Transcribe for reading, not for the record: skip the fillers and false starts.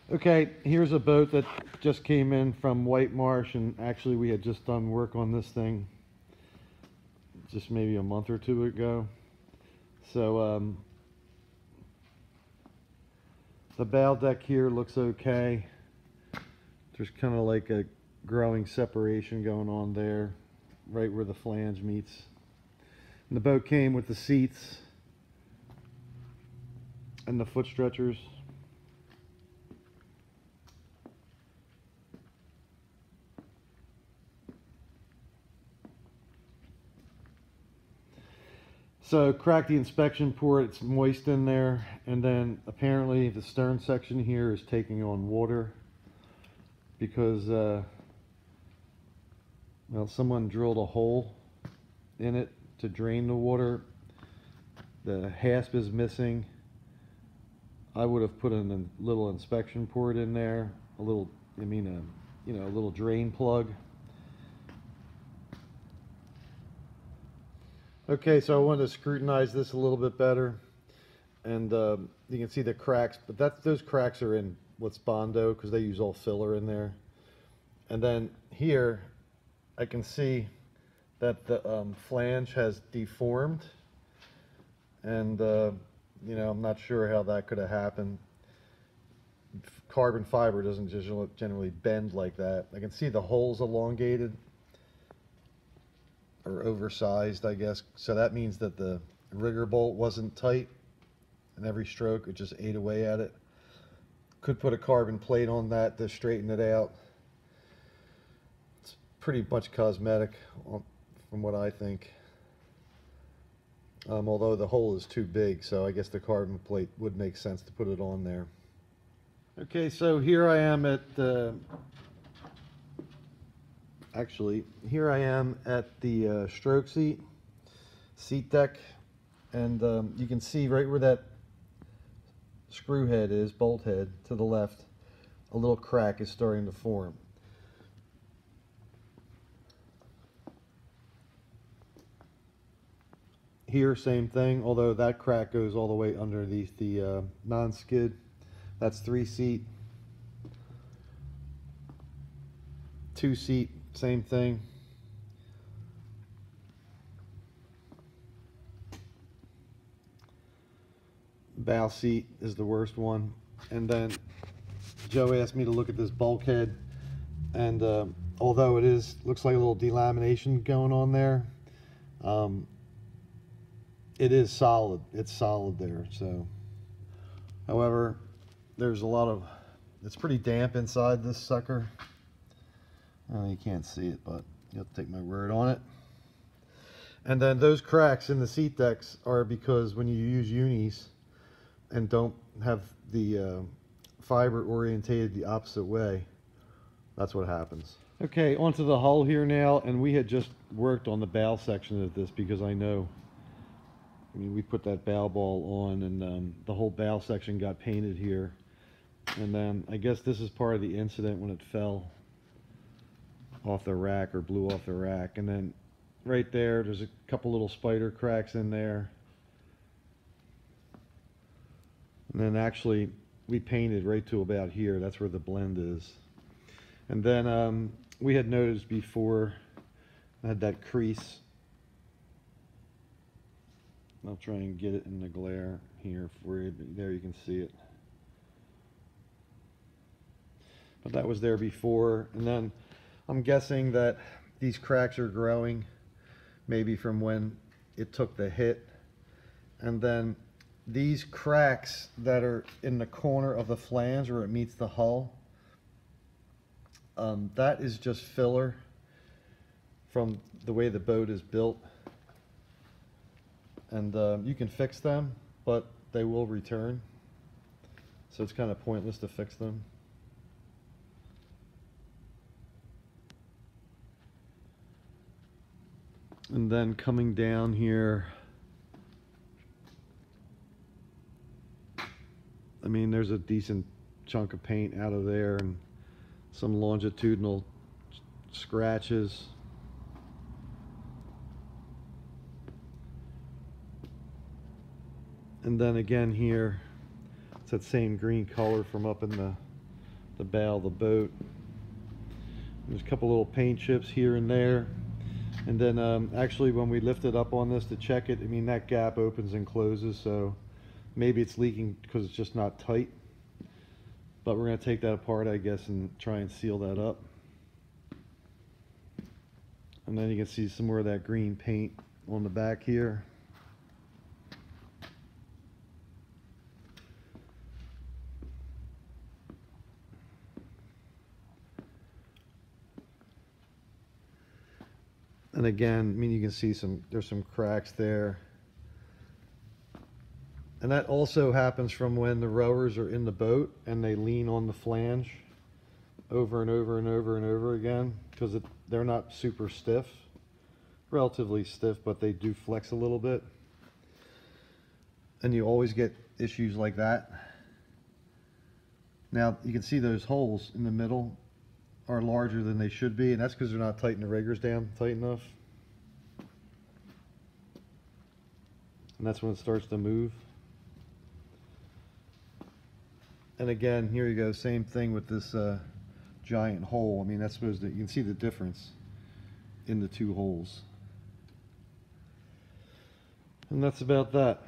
Okay, here's a boat that just came in from Whitemarsh, and actually we had just done work on this thing just maybe a month or two ago. So the bow deck here looks okay. There's kind of like a growing separation going on there, right where the flange meets. And the boat came with the seats and the foot stretchers. So crack the inspection port, it's moist in there, and then apparently the stern section here is taking on water because well, someone drilled a hole in it to drain the water. The hasp is missing. I would have put in a little inspection port in there, a little, a little drain plug. Okay, so I wanted to scrutinize this a little bit better, and you can see the cracks, but those cracks are in what's Bondo because they use all filler in there. And then here, I can see that the flange has deformed, and I'm not sure how that could have happened. Carbon fiber doesn't just generally bend like that. I can see the holes elongated or oversized, I guess. So that means that the rigger bolt wasn't tight, and every stroke it just ate away at it. Could put a carbon plate on that to straighten it out. It's pretty much cosmetic from what I think. Although the hole is too big, so I guess the carbon plate would make sense to put it on there. Okay, so here I am at here I am at the stroke seat deck, and you can see right where that screw head is, bolt head, to the left, a little crack is starting to form. Here, same thing, although that crack goes all the way underneath the non-skid. That's 3-seat. 2-seat, same thing. Bow seat is the worst one. And then Joe asked me to look at this bulkhead, and although looks like a little delamination going on there, it is solid. It's solid there. So, however, there's it's pretty damp inside this sucker. You can't see it, but you'll have to take my word on it. And then those cracks in the seat decks are because when you use unis and don't have the fiber orientated the opposite way, that's what happens. Okay, onto the hull here now, and we had just worked on the bow section of this because we put that bow ball on, and the whole bow section got painted here. And then I guess this is part of the incident when it fell off the rack or blew off the rack. And then right there's a couple little spider cracks in there. And then actually we painted right to about here. That's where the blend is. And then we had noticed before I had that crease. I'll try and get it in the glare here for you. There you can see it. But that was there before. And then I'm guessing that these cracks are growing maybe from when it took the hit. And then these cracks that are in the corner of the flange where it meets the hull, that is just filler from the way the boat is built. And you can fix them, but they will return. So it's kind of pointless to fix them. And then coming down here, there's a decent chunk of paint out of there and some longitudinal scratches. And then again here, it's that same green color from up in the the bow of the boat. There's a couple little paint chips here and there. And then actually when we lift it up on this to check it, I mean that gap opens and closes, so maybe it's leaking because it's just not tight. But we're going to take that apart, I guess, and try and seal that up. And then you can see some more of that green paint on the back here. And again, I mean, you can see there's some cracks there. And that also happens from when the rowers are in the boat and they lean on the flange over and over and over and over again, because they're not super stiff, relatively stiff, but they do flex a little bit. And you always get issues like that. Now you can see those holes in the middle are larger than they should be, and that's because they're not tightening the riggers down tight enough. And that's when it starts to move. And again, here you go, same thing with this giant hole. I mean, that's supposed to, you can see the difference in the two holes. And that's about that.